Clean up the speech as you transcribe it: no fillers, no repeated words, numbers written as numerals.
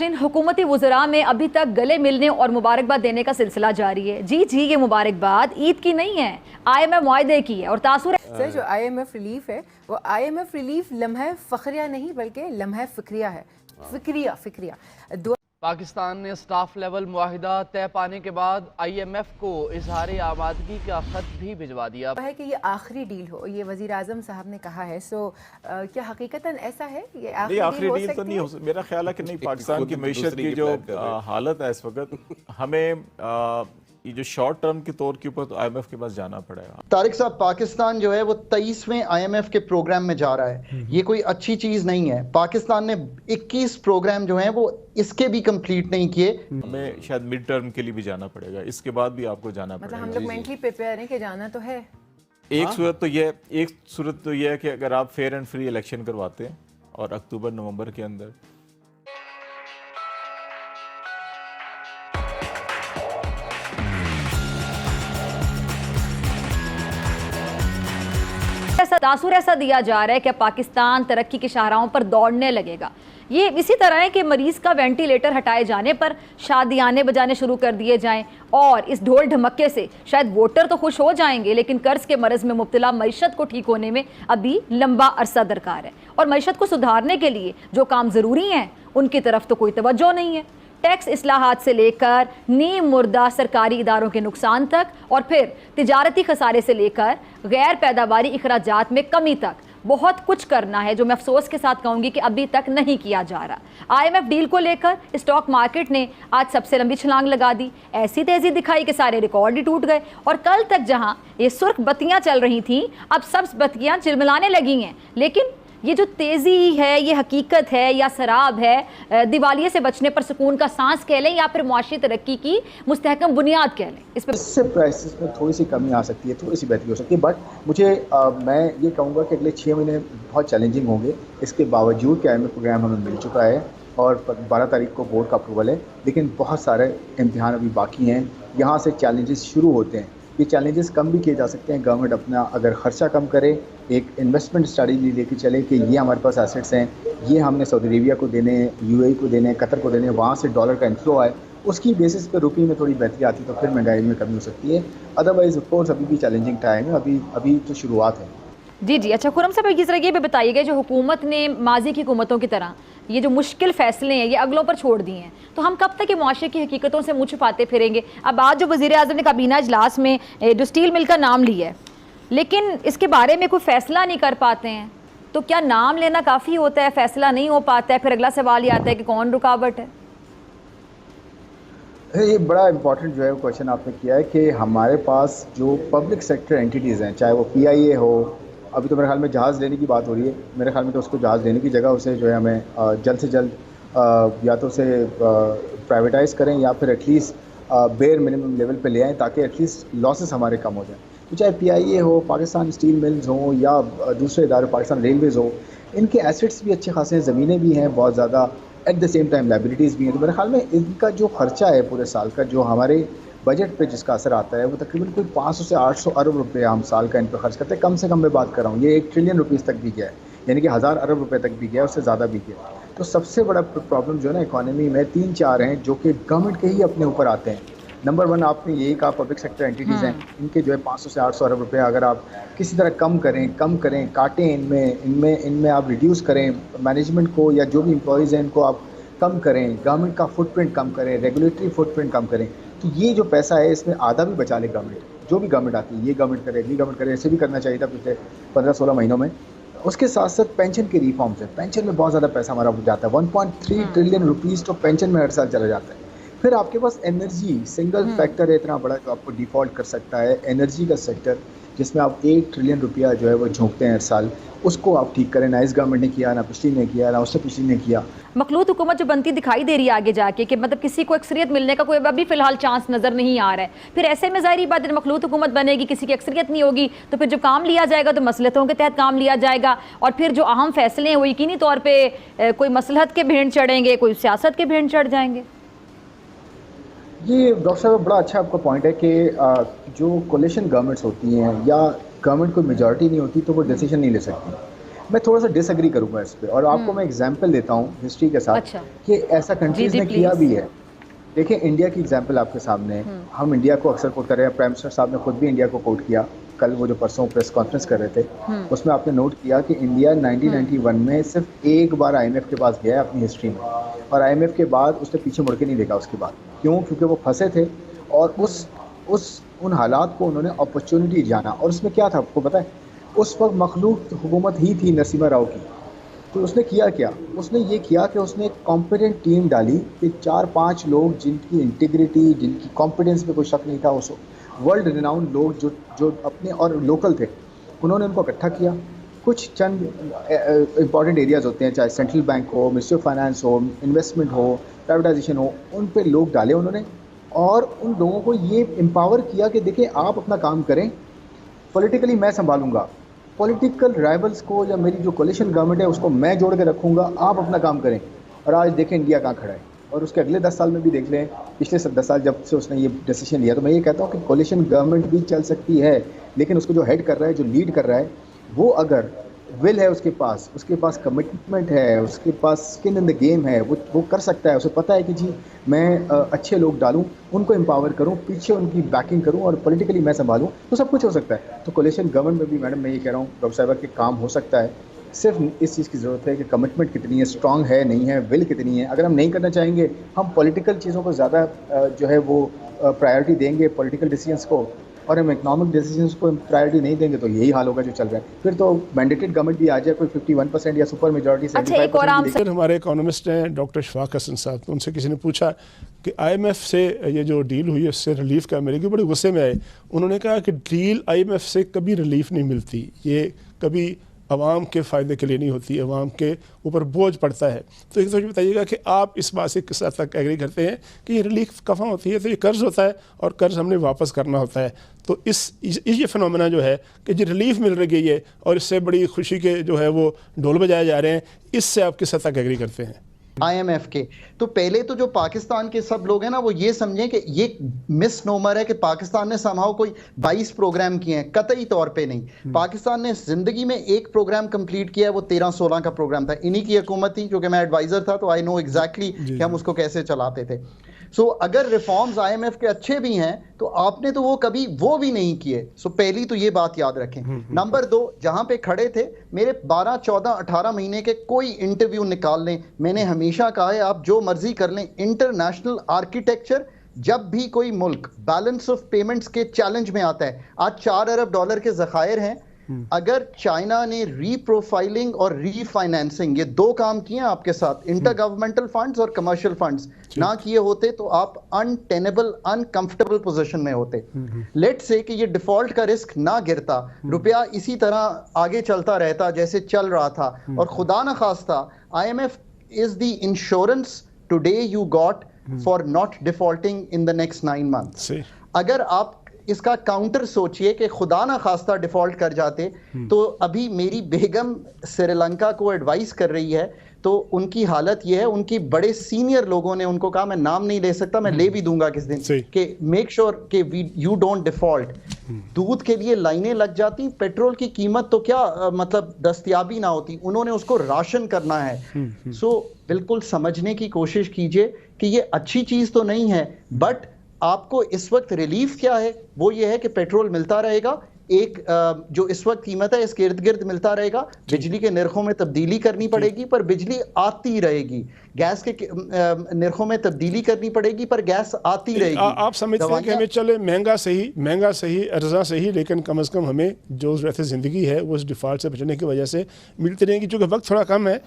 नाज़रीन, हुकूमती वज़रा में अभी तक गले मिलने और मुबारकबाद देने का सिलसिला जारी है। जी जी, ये मुबारकबाद ईद की नहीं है, IMF मुआहदे की है। और तासुर सर, जो IMF रिलीफ है वो IMF रिलीफ लम्हा फ़ख्रिया नहीं बल्कि लम्हा फ़िक्रिया है। फ़िक्रिया पाकिस्तान ने स्टाफ लेवल मुआहिदा तय पाने के बाद IMF को इजहार आमादगी का खत भी भिजवा दिया है कि ये आखिरी डील हो, ये वज़ीर आज़म साहब ने कहा है। क्या हकीकतन ऐसा है? ये आखिरी डील तो नहीं हो सकती। मेरा ख्याल है कि नहीं, पाकिस्तान की मईशत की जो हालत है इस वक्त, हमें ये जो शॉर्ट टर्म के तौर के ऊपर तो IMF के पास जाना पड़ेगा। तारिक साहब, पाकिस्तान जो है वो 23वें IMF के प्रोग्राम में जा रहा है। ये कोई अच्छी चीज नहीं है। पाकिस्तान ने 21 प्रोग्राम जो हैं वो इसके भी कंप्लीट नहीं किए। हमें शायद मिड टर्म के लिए भी जाना पड़ेगा, इसके बाद भी आपको जाना पड़ेगा। मतलब हम लोग मेंटली प्रिपेयर हैं कि जाना तो है। एक सूरत तो यह है कि अगर आप फेयर एंड फ्री इलेक्शन करवाते हैं और अक्टूबर नवंबर के अंदर तासुर ऐसा दिया जा रहा है कि पाकिस्तान तरक्की के शाहराहों पर दौड़ने लगेगा। ये इसी तरह है कि मरीज का वेंटिलेटर हटाए जाने पर शादियाने बजाने शुरू कर दिए जाएं और इस ढोल ढमक्के से शायद वोटर तो खुश हो जाएंगे, लेकिन कर्ज के मरज में मुब्तला मईशत को ठीक होने में अभी लंबा अरसा दरकार है। और मईशत को सुधारने के लिए जो काम ज़रूरी हैं उनकी तरफ तो कोई तवज्जो नहीं है। टैक्स इस्लाहात से लेकर नीम मुर्दा सरकारी इदारों के नुकसान तक, और फिर तिजारती खसारे से लेकर गैर पैदावारी अखराजात में कमी तक बहुत कुछ करना है, जो मैं अफसोस के साथ कहूँगी कि अभी तक नहीं किया जा रहा। IMF डील को लेकर स्टॉक मार्केट ने आज सबसे लंबी छलांग लगा दी। ऐसी तेज़ी दिखाई कि सारे रिकॉर्ड ही टूट गए। और कल तक जहाँ ये सुर्ख बत्तियाँ चल रही थीं, अब सब बत्तियाँ चिलमिलाने लगी हैं। लेकिन ये जो तेज़ी है, ये हकीकत है या शराब है? दिवालिये से बचने पर सुकून का सांस कह लें या फिर मुआशी तरक्की की मुस्तहकम बुनियाद कह लें? इससे प्राइसेस में थोड़ी सी कमी आ सकती है, थोड़ी सी बेहतरी हो सकती है। बट मुझे मैं ये कहूँगा कि अगले 6 महीने बहुत चैलेंजिंग होंगे। इसके बावजूद कि IMF प्रोग्राम हमें मिल चुका है और 12 तारीख को बोर्ड का अप्रूवल है, लेकिन बहुत सारे इम्तिहान अभी बाकी हैं। यहाँ से चैलेंजेस शुरू होते हैं। ये चैलेंजेस कम भी किए जा सकते हैं। गवर्नमेंट अपना अगर खर्चा कम करे, एक इन्वेस्टमेंट स्ट्रेटजी लेके चले कि ये हमारे पास एसेट्स हैं, ये हमने सऊदी अरेबिया को देने, UAE को देने, कतर को देने, वहाँ से डॉलर का इनफ्लो आए, उसकी बेसिस पे रुपये में थोड़ी बेहतरी आती तो फिर महंगाई में कमी हो सकती है। अदरवाइज ऑफ कोर्स अभी भी चैलेंजिंग टाइम है, अभी तो शुरुआत है। जी जी, अच्छा खुर्रम साहब, इस तरह ये भी बताइएगा, जो हुकूमत ने माजी की हुकूमतों की तरह ये जो मुश्किल फ़ैसले हैं ये अगलों पर छोड़ दिए हैं, तो हम कब तक ये मुआशरे की हकीकतों से मुँह छुपाते फिरेंगे? अब आज जो वज़ीर आज़म ने काबीना इजलास में जो स्टील मिल का नाम लिया है, लेकिन इसके बारे में कोई फ़ैसला नहीं कर पाते हैं, तो क्या नाम लेना काफ़ी होता है? फ़ैसला नहीं हो पाता है, फिर अगला सवाल ये आता है कि कौन रुकावट है? ये बड़ा इंपॉर्टेंट जो है क्वेश्चन आपने किया है कि हमारे पास जो पब्लिक सेक्टर एंटिटीज़ हैं, चाहे वो PIA हो, अभी तो मेरे ख्याल में जहाज़ लेने की बात हो रही है, मेरे ख्याल में तो उसको जहाज़ लेने की जगह उसे जो है हमें जल्द से जल्द या तो उसे प्राइवेटाइज़ करें या फिर एटलीस्ट बेयर मिनिमम लेवल पे ले आएँ, ताकि एटलीस्ट लॉसेस हमारे कम हो जाएं। तो चाहे PIA हो, पाकिस्तान स्टील मिल्स हो या दूसरे इदारे, पाकिस्तान रेलवेज़ हो, इनके एसेट्स भी अच्छे खासे हैं, ज़मीनें भी हैं बहुत ज़्यादा, at the same time liabilities भी हैं। तो मेरे ख्याल में इनका जो खर्चा है पूरे साल का, जो हमारे बजट पे जिसका असर आता है, वो तकरीबन कोई 500 से 800 अरब रुपए हम साल का इन पर खर्च करते हैं। कम से कम मैं बात कर रहा हूँ, ये 1 ट्रिलियन रुपीज़ तक भी गया है, यानी कि 1000 अरब रुपए तक भी गया, उससे ज़्यादा भी गया। तो सबसे बड़ा प्रॉब्लम जो है ना इकॉनमी में 3-4 हैं जो कि गवर्नमेंट के ही अपने ऊपर आते हैं। नंबर 1 आपने यही कहा, पब्लिक सेक्टर एंटिटीज़ हैं, इनके जो है 500 से 800 अरब रुपए अगर आप किसी तरह कम करें, काटें, इनमें आप रिड्यूस करें, मैनेजमेंट को या जो भी एम्प्लॉयज़ हैं इनको आप कम करें, गवर्नमेंट का फुटप्रिंट कम करें, रेगुलेटरी फुटप्रिंट कम करें, तो ये जो पैसा है इसमें आधा भी बचा ले गवर्नमेंट। जो भी गवर्नमेंट आती है, ये गवर्नमेंट करे, अगली गवर्नमेंट करे, ऐसे भी करना चाहिए था पिछले 15-16 महीनों में। उसके साथ साथ पेंशन के रिफॉर्म्स है, पेंशन में बहुत ज़्यादा पैसा हमारा जाता है, 1.3 ट्रिलियन रुपीज़ तो पेंशन में हर साल चला जाता है। फिर आपके पास एनर्जी सिंगल फैक्टर है इतना बड़ा जो आपको डिफ़ॉल्ट कर सकता है, एनर्जी का सेक्टर जिसमें आप 1 ट्रिलियन रुपया जो है वो झोंकते हैं हर साल, उसको आप ठीक करें। ना इस गवर्नमेंट ने किया, ना पिछली ने किया, ना उससे पिछली ने किया। मखलूत हुकूमत जो बनती दिखाई दे रही है आगे जाके, कि मतलब किसी को अक्सरियत मिलने का कोई अभी फिलहाल चांस नज़र नहीं आ रहा है। फिर ऐसे में ज़ाहिर बात है, मखलूत हुकूमत बनेगी, किसी की अक्सरियत नहीं होगी, तो फिर जो काम लिया जाएगा तो मसलहतों के तहत काम लिया जाएगा, और फिर जो अहम फैसले हैं वो यकीनी तौर पर कोई मसलहत के भेंट चढ़ेंगे, कोई सियासत के भेंट चढ़ जाएंगे। ये डॉक्टर साहब बड़ा अच्छा आपका पॉइंट है कि जो कोलिशन गवर्नमेंट्स होती हैं या गवर्नमेंट को मेजॉरिटी नहीं होती तो वो डिसीजन नहीं ले सकती। मैं थोड़ा सा डिसएग्री करूंगा इस पे, और आपको मैं एग्जांपल देता हूँ हिस्ट्री के साथ अच्छा। कि ऐसा कंट्रीज जी, ने किया please। भी है। देखिए इंडिया की एग्जांपल आपके सामने है, हम इंडिया को अक्सर कोट कर रहे हैं, प्राइम मिनिस्टर साहब ने खुद भी इंडिया को कोट किया कल, वो जो परसों प्रेस कॉन्फ्रेंस कर रहे थे उसमें आपने नोट किया कि इंडिया 1991 में सिर्फ एक बार IMF के पास गया है अपनी हिस्ट्री में, और IMF के बाद उसने पीछे मुड़ के नहीं देखा उसके बाद। क्यों? क्योंकि वो फंसे थे और उन हालात को उन्होंने अपॉर्चुनिटी जाना। और उसमें क्या था आपको पता है? उस वक्त मखलूक हुकूमत ही थी नरसिम्हा राव की। तो उसने किया क्या? उसने ये किया कि उसने एक कॉम्पिटेंट टीम डाली कि 4-5 लोग जिनकी इंटीग्रिटी, जिनकी कॉम्पिटेंस पे कोई शक नहीं था, उस वर्ल्ड रिनाउंड लोग जो अपने और लोकल थे, उन्होंने उनको इकट्ठा किया। कुछ चंद इंपॉर्टेंट एरियाज़ होते हैं, चाहे सेंट्रल बैंक हो, मिनिस्ट्री ऑफ फाइनेंस हो, इन्वेस्टमेंट हो, प्राइवेटाइजेशन हो, उन पे लोग डाले उन्होंने और उन लोगों को ये एम्पावर किया कि देखिए आप अपना काम करें, पॉलिटिकली मैं संभालूंगा, पॉलिटिकल राइवल्स को या मेरी जो कोलिशन गवर्नमेंट है उसको मैं जोड़ के रखूंगा, आप अपना काम करें। और आज देखें इंडिया कहाँ खड़ा है, और उसके अगले 10 साल में भी देख लें, पिछले 10 साल जब से उसने ये डिसीजन लिया। तो मैं ये कहता हूँ कि कोलिशन गवर्नमेंट भी चल सकती है, लेकिन उसको जो हेड कर रहा है, जो लीड कर रहा है, वो अगर विल है उसके पास कमिटमेंट है, उसके पास स्किन इन द गेम है, वो कर सकता है। उसे पता है कि जी मैं अच्छे लोग डालूं, उनको एम्पावर करूं, पीछे उनकी बैकिंग करूं और पॉलिटिकली मैं संभालूं, तो सब कुछ हो सकता है। तो कोलिशन गवर्नमेंट में भी मैडम मैं ये कह रहा हूँ डॉक्टर साहिबा के काम हो सकता है। सिर्फ इस चीज़ की ज़रूरत है कि कमिटमेंट कितनी है, स्ट्रांग है नहीं है, विल कितनी है। अगर हम नहीं करना चाहेंगे, हम पॉलिटिकल चीज़ों को ज़्यादा जो है वो प्रायोरिटी देंगे पॉलिटिकल डिसीजंस को, और हम इकोनॉमिक डिसीजंस को प्रायोरिटी नहीं देंगे, तो यही हाल होगा जो चल रहा है। फिर तो मैंडेटेड गवर्नमेंट भी आ जाए, कोई 51% या सुपर मेजॉरिटी 75%। हमारे इकोनॉमिस्ट हैं डॉक्टर शफाक हसन साहब, तो उनसे किसी ने पूछा कि IMF से ये जो डील हुई है उससे रिलीफ क्या मिलेगी, बड़े गुस्से में आए। उन्होंने कहा कि डील IMF से कभी रिलीफ नहीं मिलती, ये कभी अवाम के फ़ायदे के लिए नहीं होती, अवाम के ऊपर बोझ पड़ता है। तो एक तो बताइएगा कि आप इस बात से किस हद तक एग्री करते हैं कि ये रिलीफ कहाँ होती है? तो ये कर्ज़ होता है और कर्ज़ हमने वापस करना होता है। तो ये फिनोमेना जो है कि जो रिलीफ मिल रही है और इससे बड़ी खुशी के जो है वो ढोल बजाए जा रहे हैं, इससे आप किस हद तक एग्री करते हैं? IMF के तो पहले तो जो पाकिस्तान के सब लोग हैं ना, वो ये समझें कि ये मिसनोमर है कि पाकिस्तान ने समाओ कोई 22 प्रोग्राम किए हैं, कतई तौर पे नहीं। पाकिस्तान ने जिंदगी में एक प्रोग्राम कंप्लीट किया है, वो 13-16 का प्रोग्राम था। इन्हीं की हुकूमत थी, क्योंकि मैं एडवाइजर था तो आई नो एग्जैक्टली कि हम उसको कैसे चलाते थे। सो अगर रिफॉर्म्स IMF के अच्छे भी हैं तो आपने तो वो कभी वो भी नहीं किए। सो पहली तो ये बात याद रखें। नंबर 2, जहां पे खड़े थे मेरे 12, 14, 18 महीने के कोई इंटरव्यू निकाल लें, मैंने हमेशा कहा है आप जो मर्जी कर लें, इंटरनेशनल आर्किटेक्चर जब भी कोई मुल्क बैलेंस ऑफ पेमेंट्स के चैलेंज में आता है, आज $4 अरब के ज़खायर हैं, अगर चाइना ने रीप्रोफाइलिंग और रीफाइनेंसिंग ये 2 काम किए आपके साथ, इंटर गवर्नमेंटल फंड्स और कमर्शियल फंड्स ना किए होते तो आप अनटेनेबल अनकंफर्टेबल पोजीशन में होते। लेट्स से कि ये डिफॉल्ट का रिस्क ना गिरता, रुपया इसी तरह आगे चलता रहता जैसे चल रहा था, और खुदा न खास्ता IMF is the insurance today you got for not defaulting in the next 9 months. अगर आप इसका काउंटर सोचिए कि खुदा ना खास्ता डिफॉल्ट कर जाते, तो अभी मेरी बेगम श्रीलंका को एडवाइस कर रही है, तो उनकी हालत यह है, उनकी बड़े सीनियर लोगों ने उनको कहा, मैं नाम नहीं ले सकता, मैं ले भी दूंगा किस दिन, कि मेक श्योर कि यू डोंट डिफॉल्ट। दूध के लिए लाइनें लग जाती, पेट्रोल की कीमत तो क्या मतलब दस्तयाबी ना होती, उन्होंने उसको राशन करना है। सो बिल्कुल समझने की कोशिश कीजिए कि ये अच्छी चीज तो नहीं है, बट आपको इस वक्त रिलीफ क्या है? वो ये है कि पेट्रोल मिलता रहेगा, एक जो इस वक्त कीमत है इसके इर्द गिर्द मिलता रहेगा, बिजली के निर्खों में तब्दीली करनी पड़ेगी पर बिजली आती रहेगी, गैस के निर्खों में तब्दीली करनी पड़ेगी पर गैस आती रहेगी। आप समझते हैं कि हमें चले महंगा सही अर्जा सही, लेकिन कम से कम हमें जो ज़रूरत ज़िंदगी है वो इस डिफ़ॉल्ट से बचने की वजह से मिलती रहेगी, चूँकि वक्त थोड़ा कम है।